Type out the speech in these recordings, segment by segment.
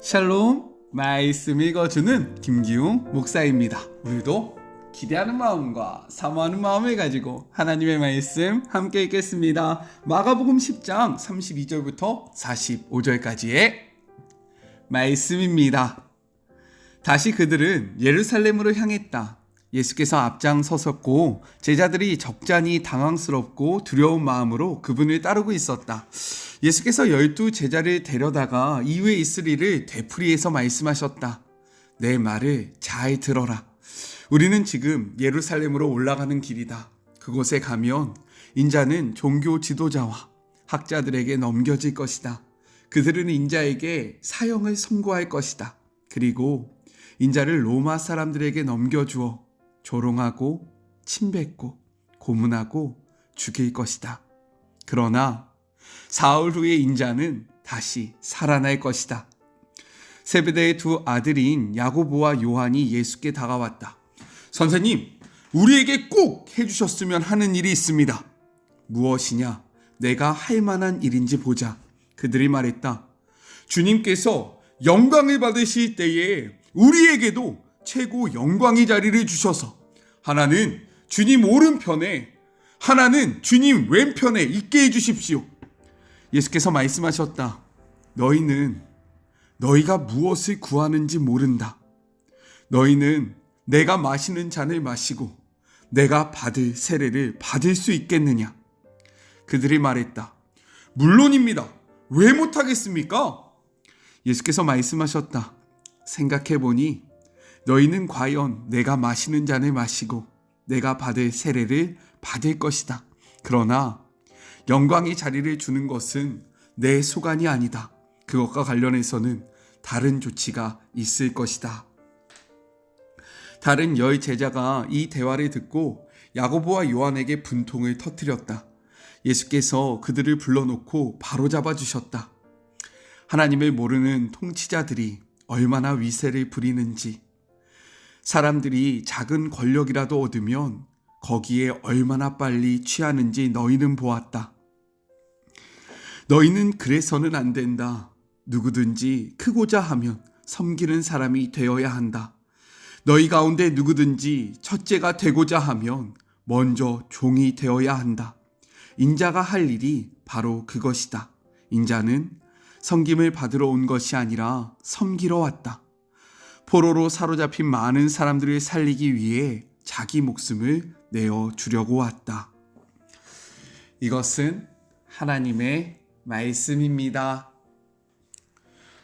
샬롬, 말씀 읽어주는 김기웅 목사입니다. 오늘도 기대하는 마음과 사모하는 마음을 가지고 하나님의 말씀 함께 읽겠습니다. 마가복음 10장 32절부터 45절까지의 말씀입니다. 다시 그들은 예루살렘으로 향했다. 예수께서 앞장서섰고 제자들이 적잖이 당황스럽고 두려운 마음으로 그분을 따르고 있었다. 예수께서 12 제자를 데려다가 이후에 있을 일을 되풀이해서 말씀하셨다. 내 말을 잘 들어라. 우리는 지금 예루살렘으로 올라가는 길이다. 그곳에 가면 인자는 종교 지도자와 학자들에게 넘겨질 것이다. 그들은 인자에게 사형을 선고할 것이다. 그리고 인자를 로마 사람들에게 넘겨주어 조롱하고 침뱉고 고문하고 죽일 것이다. 그러나 사흘 후에 인자는 다시 살아날 것이다. 세베대의 두 아들인 야고보와 요한이 예수께 다가왔다. 선생님, 우리에게 꼭 해주셨으면 하는 일이 있습니다. 무엇이냐? 내가 할 만한 일인지 보자. 그들이 말했다. 주님께서 영광을 받으실 때에 우리에게도 최고 영광의 자리를 주셔서 하나는 주님 오른편에 하나는 주님 왼편에 있게 해주십시오. 예수께서 말씀하셨다. 너희가 무엇을 구하는지 모른다. 너희는 내가 마시는 잔을 마시고 내가 받을 세례를 받을 수 있겠느냐? 그들이 말했다. 물론입니다. 왜 못하겠습니까? 예수께서 말씀하셨다. 생각해보니 너희는 과연 내가 마시는 잔을 마시고 내가 받을 세례를 받을 것이다. 그러나 영광의 자리를 주는 것은 내 소관이 아니다. 그것과 관련해서는 다른 조치가 있을 것이다. 다른 10 제자가 이 대화를 듣고 야고보와 요한에게 분통을 터뜨렸다. 예수께서 그들을 불러놓고 바로잡아 주셨다. 하나님을 모르는 통치자들이 얼마나 위세를 부리는지, 사람들이 작은 권력이라도 얻으면 거기에 얼마나 빨리 취하는지 너희는 보았다. 너희는 그래서는 안 된다. 누구든지 크고자 하면 섬기는 사람이 되어야 한다. 너희 가운데 누구든지 첫째가 되고자 하면 먼저 종이 되어야 한다. 인자가 할 일이 바로 그것이다. 인자는 섬김을 받으러 온 것이 아니라 섬기러 왔다. 포로로 사로잡힌 많은 사람들을 살리기 위해 자기 목숨을 내어주려고 왔다. 이것은 하나님의 말씀입니다.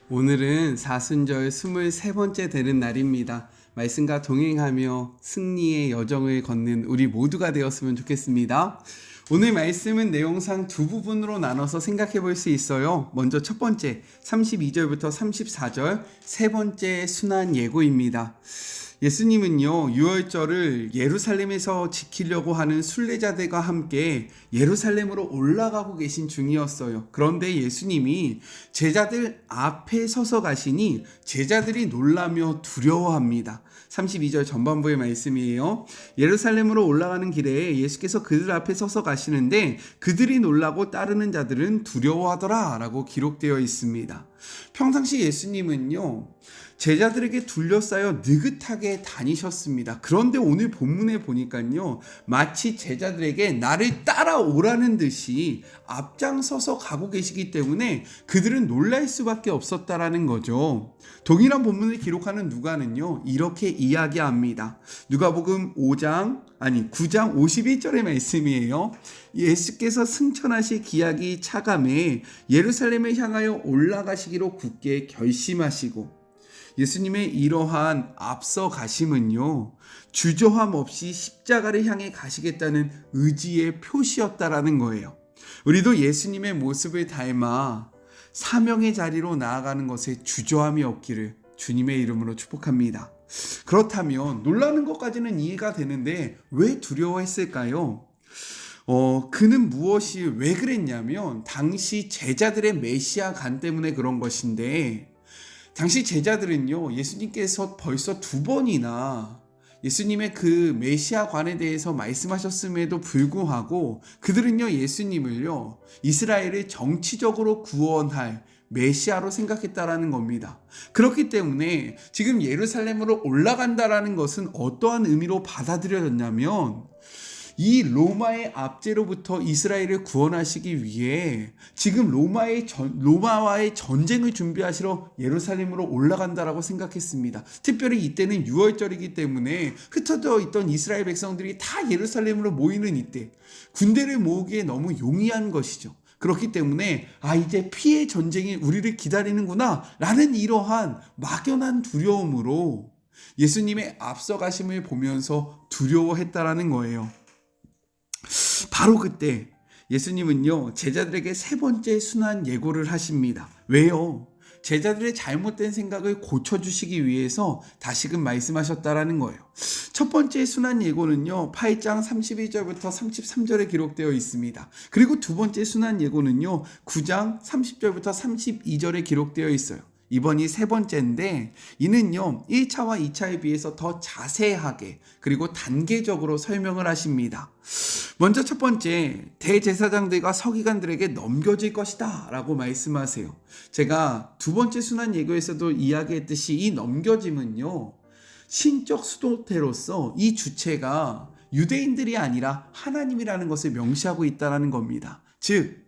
오늘은 사순절 23번째 되는 날입니다. 말씀과 동행하며 승리의 여정을 걷는 우리 모두가 되었으면 좋겠습니다. 오늘 말씀은 내용상 두 부분으로 나눠서 생각해 볼 수 있어요. 먼저 첫 번째 32절부터 34절 세 번째 순환 예고입니다. 예수님은요, 유월절을 예루살렘에서 지키려고 하는 순례자들과 함께 예루살렘으로 올라가고 계신 중이었어요. 그런데 예수님이 제자들 앞에 서서 가시니 제자들이 놀라며 두려워합니다. 32절 전반부의 말씀이에요. 예루살렘으로 올라가는 길에 예수께서 그들 앞에 서서 가시는데 그들이 놀라고 따르는 자들은 두려워하더라 라고 기록되어 있습니다. 평상시 예수님은요, 제자들에게 둘러싸여 느긋하게 다니셨습니다. 그런데 오늘 본문에 보니까요, 마치 제자들에게 나를 따라오라는 듯이 앞장서서 가고 계시기 때문에 그들은 놀랄 수밖에 없었다라는 거죠. 동일한 본문을 기록하는 누가는요, 이렇게 이야기합니다. 누가복음 9장 51절의 말씀이에요. 예수께서 승천하실 기약이 차감해 예루살렘을 향하여 올라가시기로 굳게 결심하시고, 예수님의 이러한 앞서 가심은요, 주저함 없이 십자가를 향해 가시겠다는 의지의 표시였다라는 거예요. 우리도 예수님의 모습을 닮아 사명의 자리로 나아가는 것에 주저함이 없기를 주님의 이름으로 축복합니다. 그렇다면 놀라는 것까지는 이해가 되는데 왜 두려워했을까요? 그는 무엇이 왜 그랬냐면 당시 제자들의 메시아 관 때문에 그런 것인데, 당시 제자들은요, 예수님께서 벌써 2번이나 예수님의 그 메시아 관에 대해서 말씀하셨음에도 불구하고 그들은요, 예수님을요, 이스라엘을 정치적으로 구원할 메시아로 생각했다라는 겁니다. 그렇기 때문에 지금 예루살렘으로 올라간다라는 것은 어떠한 의미로 받아들여졌냐면 이 로마의 압제로부터 이스라엘을 구원하시기 위해 지금 로마와의 전쟁을 준비하시러 예루살렘으로 올라간다라고 생각했습니다. 특별히 이때는 6월절이기 때문에 흩어져 있던 이스라엘 백성들이 다 예루살렘으로 모이는 이때 군대를 모으기에 너무 용이한 것이죠. 그렇기 때문에 이제 피해 전쟁이 우리를 기다리는구나 라는 이러한 막연한 두려움으로 예수님의 앞서가심을 보면서 두려워했다라는 거예요. 바로 그때 예수님은요, 제자들에게 세 번째 순환 예고를 하십니다. 왜요? 제자들의 잘못된 생각을 고쳐주시기 위해서 다시금 말씀하셨다라는 거예요. 첫 번째 순환 예고는요, 8장 32절부터 33절에 기록되어 있습니다. 그리고 두 번째 순환 예고는요, 9장 30절부터 32절에 기록되어 있어요. 이번이 세 번째인데 이는요 1차와 2차에 비해서 더 자세하게 그리고 단계적으로 설명을 하십니다. 먼저 첫 번째, 대제사장들과 서기관들에게 넘겨질 것이다 라고 말씀하세요. 제가 두 번째 순환 예고에서도 이야기했듯이 이 넘겨짐은요 신적 수도태로서 이 주체가 유대인들이 아니라 하나님이라는 것을 명시하고 있다는 겁니다. 즉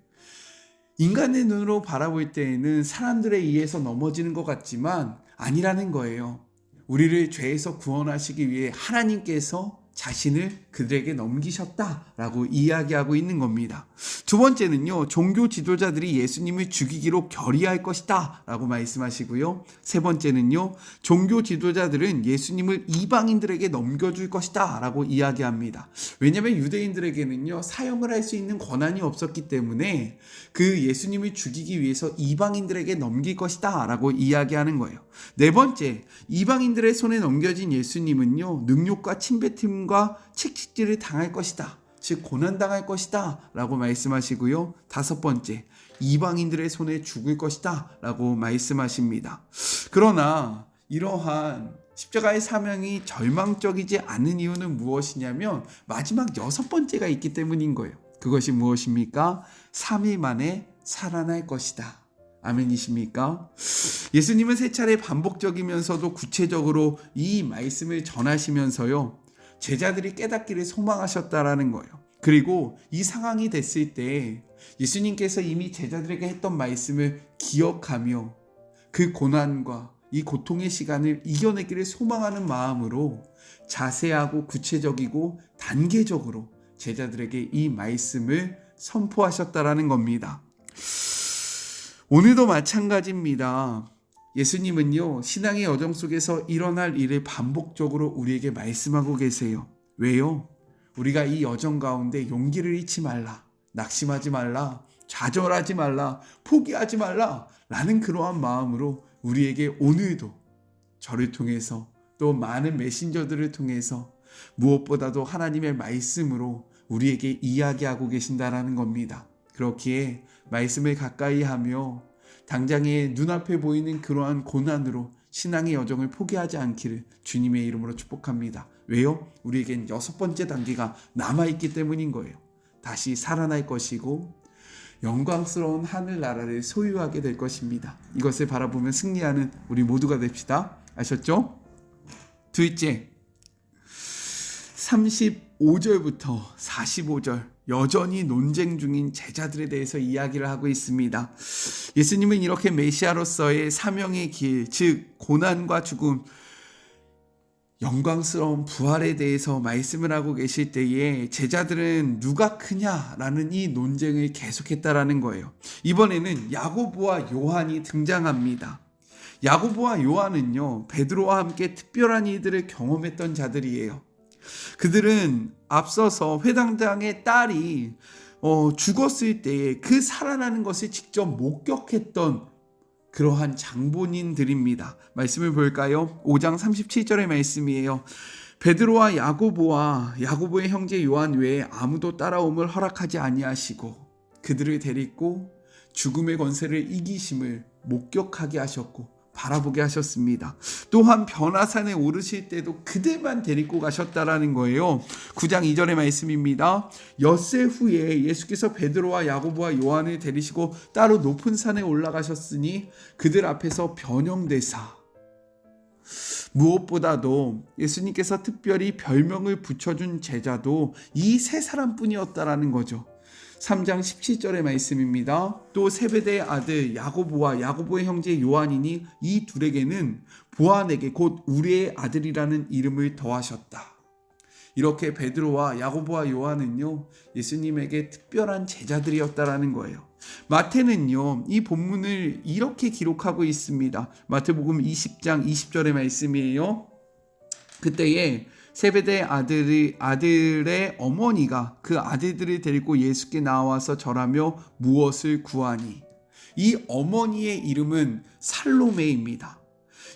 인간의 눈으로 바라볼 때에는 사람들에 의해서 넘어지는 것 같지만 아니라는 거예요. 우리를 죄에서 구원하시기 위해 하나님께서 자신을 그들에게 넘기셨다라고 이야기하고 있는 겁니다. 두 번째는요, 종교 지도자들이 예수님을 죽이기로 결의할 것이다 라고 말씀하시고요. 세 번째는요, 종교 지도자들은 예수님을 이방인들에게 넘겨줄 것이다 라고 이야기합니다. 왜냐하면 유대인들에게는요 사형을 할 수 있는 권한이 없었기 때문에 그 예수님을 죽이기 위해서 이방인들에게 넘길 것이다 라고 이야기하는 거예요. 네 번째, 이방인들의 손에 넘겨진 예수님은요 능욕과 침뱉음과 채찍질을 당할 것이다, 즉 고난당할 것이다 라고 말씀하시고요. 다섯 번째, 이방인들의 손에 죽을 것이다 라고 말씀하십니다. 그러나 이러한 십자가의 사명이 절망적이지 않은 이유는 무엇이냐면 마지막 여섯 번째가 있기 때문인 거예요. 그것이 무엇입니까? 3일 만에 살아날 것이다. 아멘이십니까? 예수님은 세 차례 반복적이면서도 구체적으로 이 말씀을 전하시면서요 제자들이 깨닫기를 소망하셨다라는 거예요. 그리고 이 상황이 됐을 때 예수님께서 이미 제자들에게 했던 말씀을 기억하며 그 고난과 이 고통의 시간을 이겨내기를 소망하는 마음으로 자세하고 구체적이고 단계적으로 제자들에게 이 말씀을 선포하셨다라는 겁니다. 오늘도 마찬가지입니다. 예수님은요 신앙의 여정 속에서 일어날 일을 반복적으로 우리에게 말씀하고 계세요. 왜요? 우리가 이 여정 가운데 용기를 잃지 말라, 낙심하지 말라, 좌절하지 말라, 포기하지 말라 라는 그러한 마음으로 우리에게 오늘도 저를 통해서 또 많은 메신저들을 통해서 무엇보다도 하나님의 말씀으로 우리에게 이야기하고 계신다라는 겁니다. 그렇기에 말씀을 가까이 하며 당장의 눈앞에 보이는 그러한 고난으로 신앙의 여정을 포기하지 않기를 주님의 이름으로 축복합니다. 왜요? 우리에겐 여섯 번째 단계가 남아있기 때문인 거예요. 다시 살아날 것이고 영광스러운 하늘나라를 소유하게 될 것입니다. 이것을 바라보며 승리하는 우리 모두가 됩시다. 아셨죠? 둘째, 35절부터 45절 여전히 논쟁 중인 제자들에 대해서 이야기를 하고 있습니다. 예수님은 이렇게 메시아로서의 사명의 길, 즉 고난과 죽음, 영광스러운 부활에 대해서 말씀을 하고 계실 때에 제자들은 누가 크냐라는 이 논쟁을 계속했다라는 거예요. 이번에는 야고보와 요한이 등장합니다. 야고보와 요한은요 베드로와 함께 특별한 일들을 경험했던 자들이에요. 그들은 앞서서 회당장의 딸이 죽었을 때에 그 살아나는 것을 직접 목격했던 그러한 장본인들입니다. 말씀을 볼까요? 5장 37절의 말씀이에요. 베드로와 야고보의 형제 요한 외에 아무도 따라옴을 허락하지 아니하시고 그들을 데리고 죽음의 권세를 이기심을 목격하게 하셨고 바라보게 하셨습니다. 또한 변화산에 오르실 때도 그들만 데리고 가셨다라는 거예요. 9장 2절의 말씀입니다. 엿새 후에 예수께서 베드로와 야고보와 요한을 데리시고 따로 높은 산에 올라가셨으니 그들 앞에서 변형되사, 무엇보다도 예수님께서 특별히 별명을 붙여준 제자도 이 세 사람뿐이었다라는 거죠. 3장 17절의 말씀입니다. 또 세베대의 아들 야고보와 야고보의 형제 요한이니 이 둘에게는 보아네게 곧 우리의 아들이라는 이름을 더하셨다. 이렇게 베드로와 야고보와 요한은요, 예수님에게 특별한 제자들이었다라는 거예요. 마태는요, 이 본문을 이렇게 기록하고 있습니다. 마태복음 20장 20절의 말씀이에요. 그때에 세베대의 아들의 어머니가 그 아들들을 데리고 예수께 나와서 절하며 무엇을 구하니. 이 어머니의 이름은 살로메입니다.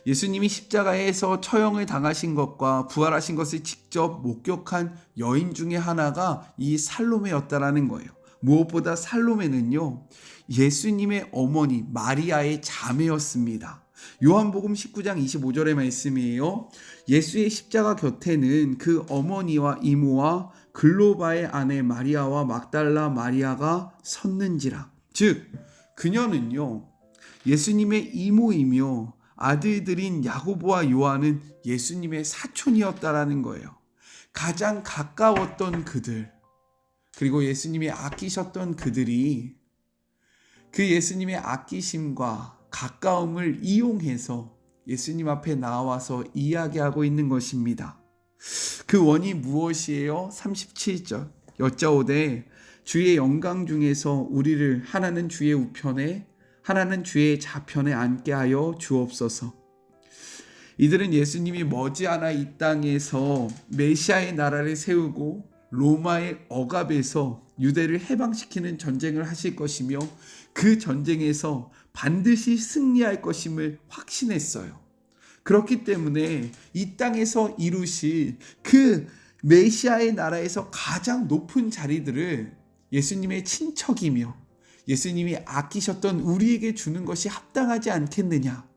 예수님이 십자가에서 처형을 당하신 것과 부활하신 것을 직접 목격한 여인 중에 하나가 이 살로메였다라는 거예요. 무엇보다 살로메는요, 예수님의 어머니 마리아의 자매였습니다. 요한복음 19장 25절의 말씀이에요. 예수의 십자가 곁에는 그 어머니와 이모와 글로바의 아내 마리아와 막달라 마리아가 섰는지라. 즉 그녀는요, 예수님의 이모이며 아들들인 야고보와 요한은 예수님의 사촌이었다라는 거예요. 가장 가까웠던 그들, 그리고 예수님이 아끼셨던 그들이 그 예수님의 아끼심과 가까움을 이용해서 예수님 앞에 나와서 이야기하고 있는 것입니다. 그 원이 무엇이에요? 37절 여짜오되 주의 영광 중에서 우리를 하나는 주의 우편에 하나는 주의 좌편에 앉게 하여 주옵소서. 이들은 예수님이 머지않아 이 땅에서 메시아의 나라를 세우고 로마의 억압에서 유대를 해방시키는 전쟁을 하실 것이며 그 전쟁에서 반드시 승리할 것임을 확신했어요. 그렇기 때문에 이 땅에서 이루실 그 메시아의 나라에서 가장 높은 자리들을 예수님의 친척이며 예수님이 아끼셨던 우리에게 주는 것이 합당하지 않겠느냐,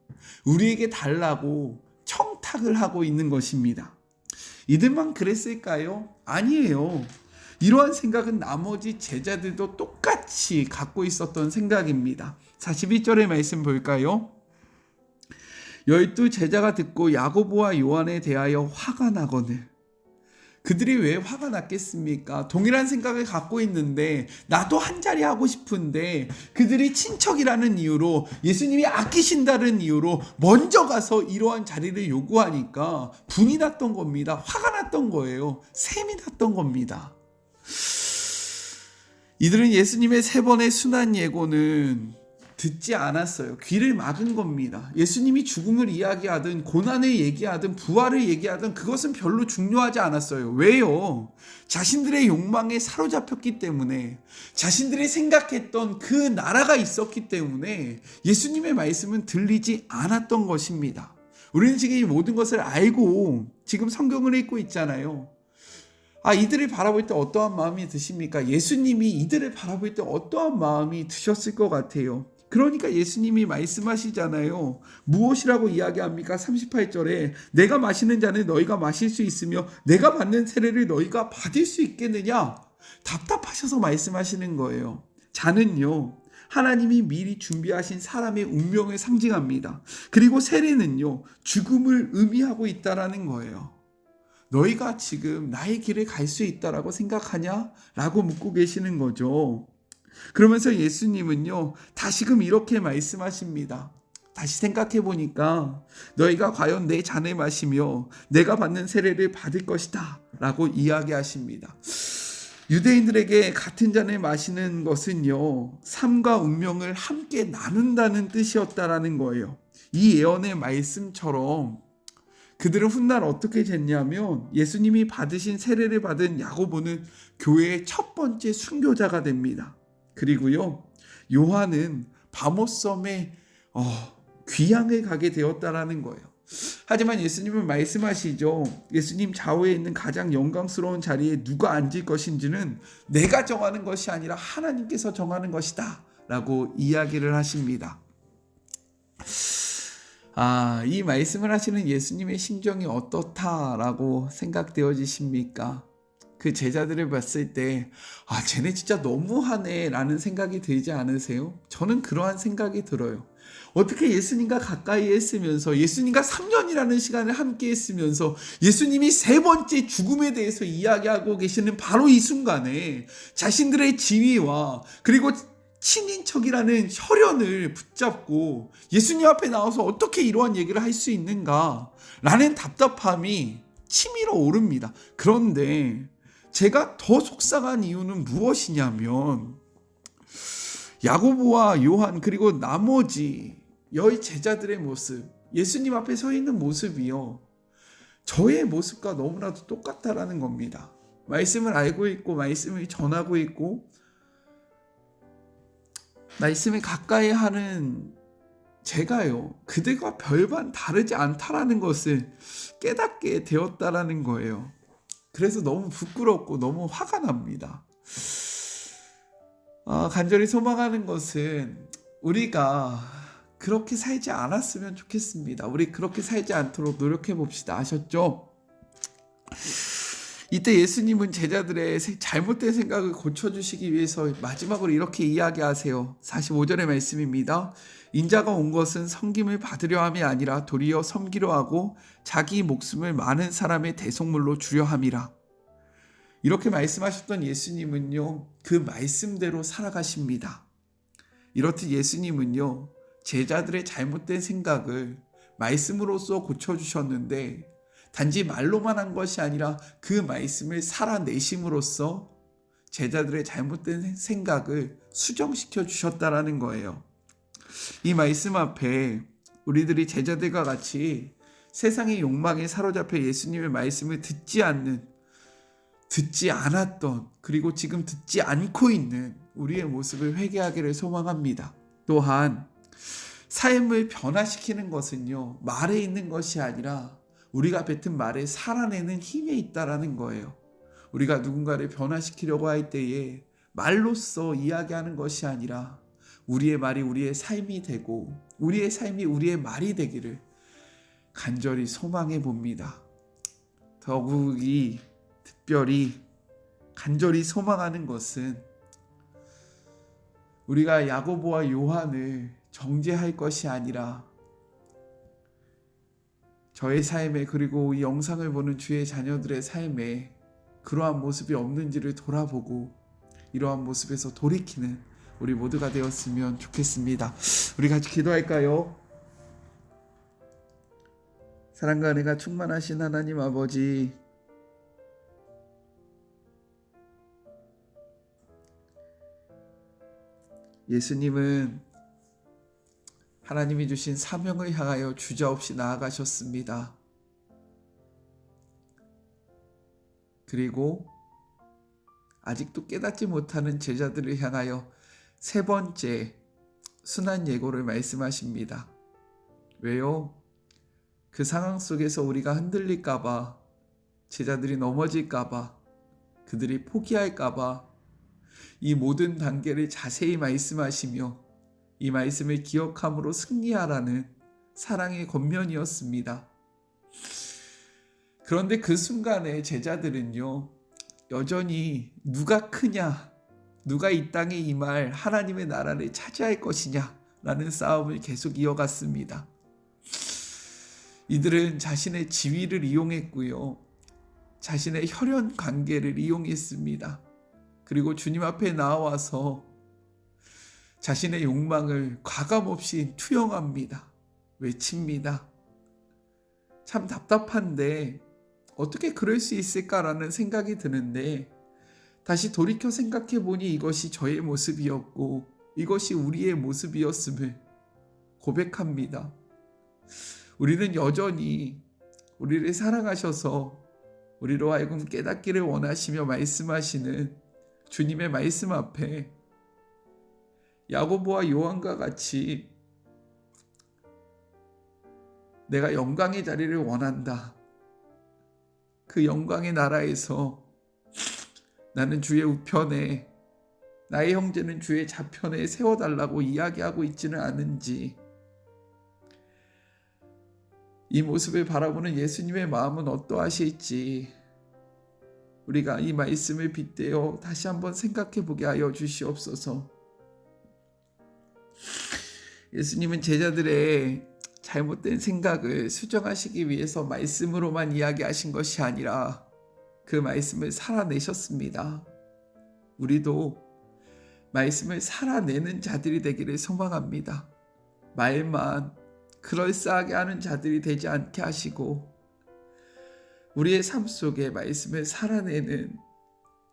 우리에게 달라고 청탁을 하고 있는 것입니다. 이들만 그랬을까요? 아니에요. 이러한 생각은 나머지 제자들도 똑같이 갖고 있었던 생각입니다. 41절의 말씀 볼까요? 12 제자가 듣고 야고보와 요한에 대하여 화가 나거늘. 그들이 왜 화가 났겠습니까? 동일한 생각을 갖고 있는데 나도 한 자리 하고 싶은데 그들이 친척이라는 이유로, 예수님이 아끼신다는 이유로 먼저 가서 이러한 자리를 요구하니까 분이 났던 겁니다. 화가 났던 거예요. 셈이 났던 겁니다. 이들은 예수님의 3번의 순환 예고는 듣지 않았어요. 귀를 막은 겁니다. 예수님이 죽음을 이야기하든 고난을 얘기하든 부활을 얘기하든 그것은 별로 중요하지 않았어요. 왜요? 자신들의 욕망에 사로잡혔기 때문에, 자신들이 생각했던 그 나라가 있었기 때문에 예수님의 말씀은 들리지 않았던 것입니다. 우리는 지금 이 모든 것을 알고 지금 성경을 읽고 있잖아요. 이들을 바라볼 때 어떠한 마음이 드십니까? 예수님이 이들을 바라볼 때 어떠한 마음이 드셨을 것 같아요? 그러니까 예수님이 말씀하시잖아요. 무엇이라고 이야기합니까? 38절에 내가 마시는 잔을 너희가 마실 수 있으며 내가 받는 세례를 너희가 받을 수 있겠느냐? 답답하셔서 말씀하시는 거예요. 잔은요, 하나님이 미리 준비하신 사람의 운명을 상징합니다. 그리고 세례는요, 죽음을 의미하고 있다라는 거예요. 너희가 지금 나의 길을 갈 수 있다라고 생각하냐? 라고 묻고 계시는 거죠. 그러면서 예수님은요, 다시금 이렇게 말씀하십니다. 다시 생각해 보니까 너희가 과연 내 잔을 마시며 내가 받는 세례를 받을 것이다 라고 이야기하십니다. 유대인들에게 같은 잔을 마시는 것은요, 삶과 운명을 함께 나눈다는 뜻이었다라는 거예요. 이 예언의 말씀처럼 그들은 훗날 어떻게 됐냐면 예수님이 받으신 세례를 받은 야고보는 교회의 첫 번째 순교자가 됩니다. 그리고요, 요한은 바모섬에 귀향을 가게 되었다라는 거예요. 하지만 예수님은 말씀하시죠. 예수님 좌우에 있는 가장 영광스러운 자리에 누가 앉을 것인지는 내가 정하는 것이 아니라 하나님께서 정하는 것이다 라고 이야기를 하십니다. 이 말씀을 하시는 예수님의 심정이 어떻다라고 생각되어지십니까? 그 제자들을 봤을 때, 쟤네 진짜 너무하네 라는 생각이 들지 않으세요? 저는 그러한 생각이 들어요. 어떻게 예수님과 가까이 했으면서, 예수님과 3년이라는 시간을 함께 했으면서, 예수님이 세 번째 죽음에 대해서 이야기하고 계시는 바로 이 순간에 자신들의 지위와 그리고 친인척이라는 혈연을 붙잡고 예수님 앞에 나와서 어떻게 이러한 얘기를 할 수 있는가 라는 답답함이 치밀어 오릅니다. 그런데 제가 더 속상한 이유는 무엇이냐면 야고보와 요한 그리고 나머지 열 제자들의 모습, 예수님 앞에 서 있는 모습이요, 저의 모습과 너무나도 똑같다라는 겁니다. 말씀을 알고 있고 말씀을 전하고 있고 말씀을 가까이 하는 제가요, 그들과 별반 다르지 않다라는 것을 깨닫게 되었다라는 거예요. 그래서 너무 부끄럽고 너무 화가 납니다. 간절히 소망하는 것은 우리가 그렇게 살지 않았으면 좋겠습니다. 우리 그렇게 살지 않도록 노력해 봅시다. 아셨죠? 이때 예수님은 제자들의 잘못된 생각을 고쳐주시기 위해서 마지막으로 이렇게 이야기하세요. 45절의 말씀입니다. 인자가 온 것은 섬김을 받으려 함이 아니라 도리어 섬기려 하고 자기 목숨을 많은 사람의 대속물로 주려 함이라. 이렇게 말씀하셨던 예수님은요, 그 말씀대로 살아가십니다. 이렇듯 예수님은요, 제자들의 잘못된 생각을 말씀으로써 고쳐주셨는데 단지 말로만 한 것이 아니라 그 말씀을 살아내심으로써 제자들의 잘못된 생각을 수정시켜 주셨다라는 거예요. 이 말씀 앞에 우리들이 제자들과 같이 세상의 욕망에 사로잡혀 예수님의 말씀을 듣지 않았던, 그리고 지금 듣지 않고 있는 우리의 모습을 회개하기를 소망합니다. 또한 삶을 변화시키는 것은요, 말에 있는 것이 아니라 우리가 뱉은 말을 살아내는 힘에 있다라는 거예요. 우리가 누군가를 변화시키려고 할 때에 말로써 이야기하는 것이 아니라 우리의 말이 우리의 삶이 되고 우리의 삶이 우리의 말이 되기를 간절히 소망해 봅니다. 더욱이 특별히 간절히 소망하는 것은 우리가 야고보와 요한을 정죄할 것이 아니라 저의 삶에, 그리고 이 영상을 보는 주의 자녀들의 삶에 그러한 모습이 없는지를 돌아보고 이러한 모습에서 돌이키는 우리 모두가 되었으면 좋겠습니다. 우리 같이 기도할까요? 사랑과 은혜가 충만하신 하나님 아버지, 예수님은 하나님이 주신 사명을 향하여 주저없이 나아가셨습니다. 그리고 아직도 깨닫지 못하는 제자들을 향하여 세 번째 순한 예고를 말씀하십니다. 왜요? 그 상황 속에서 우리가 흔들릴까봐, 제자들이 넘어질까봐, 그들이 포기할까봐 이 모든 단계를 자세히 말씀하시며 이 말씀을 기억함으로 승리하라는 사랑의 권면이었습니다. 그런데 그 순간에 제자들은요, 여전히 누가 크냐, 누가 이 땅에 임할 하나님의 나라를 차지할 것이냐 라는 싸움을 계속 이어갔습니다. 이들은 자신의 지위를 이용했고요, 자신의 혈연 관계를 이용했습니다. 그리고 주님 앞에 나와서 자신의 욕망을 과감없이 투영합니다. 외칩니다. 참 답답한데 어떻게 그럴 수 있을까라는 생각이 드는데, 다시 돌이켜 생각해 보니 이것이 저의 모습이었고 이것이 우리의 모습이었음을 고백합니다. 우리는 여전히 우리를 사랑하셔서 우리로 하여금 깨닫기를 원하시며 말씀하시는 주님의 말씀 앞에 야고보와 요한과 같이 내가 영광의 자리를 원한다, 그 영광의 나라에서 나는 주의 우편에, 나의 형제는 주의 좌편에 세워달라고 이야기하고 있지는 않은지, 이 모습을 바라보는 예수님의 마음은 어떠하실지 우리가 이 말씀을 빗대어 다시 한번 생각해 보게 하여 주시옵소서. 예수님은 제자들의 잘못된 생각을 수정하시기 위해서 말씀으로만 이야기하신 것이 아니라 그 말씀을 살아내셨습니다. 우리도 말씀을 살아내는 자들이 되기를 소망합니다. 말만 그럴싸하게 하는 자들이 되지 않게 하시고 우리의 삶 속에 말씀을 살아내는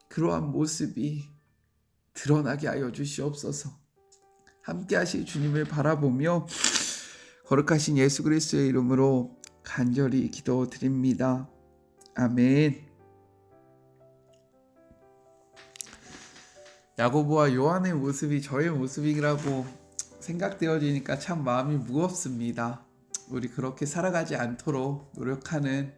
그러한 모습이 드러나게 하여 주시옵소서. 함께 하실 주님을 바라보며 거룩하신 예수 그리스도의 이름으로 간절히 기도드립니다. 아멘. 야고보와 요한의 모습이 저의 모습이라고 생각되어지니까 참 마음이 무겁습니다. 우리 그렇게 살아가지 않도록 노력하는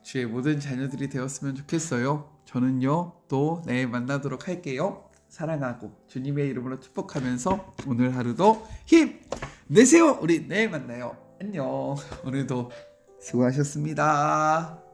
주의 모든 자녀들이 되었으면 좋겠어요. 저는요 또 내일 만나도록 할게요. 사랑하고 주님의 이름으로 축복하면서 오늘 하루도 힘 내세요. 우리 내일 만나요. 안녕. 오늘도 수고하셨습니다.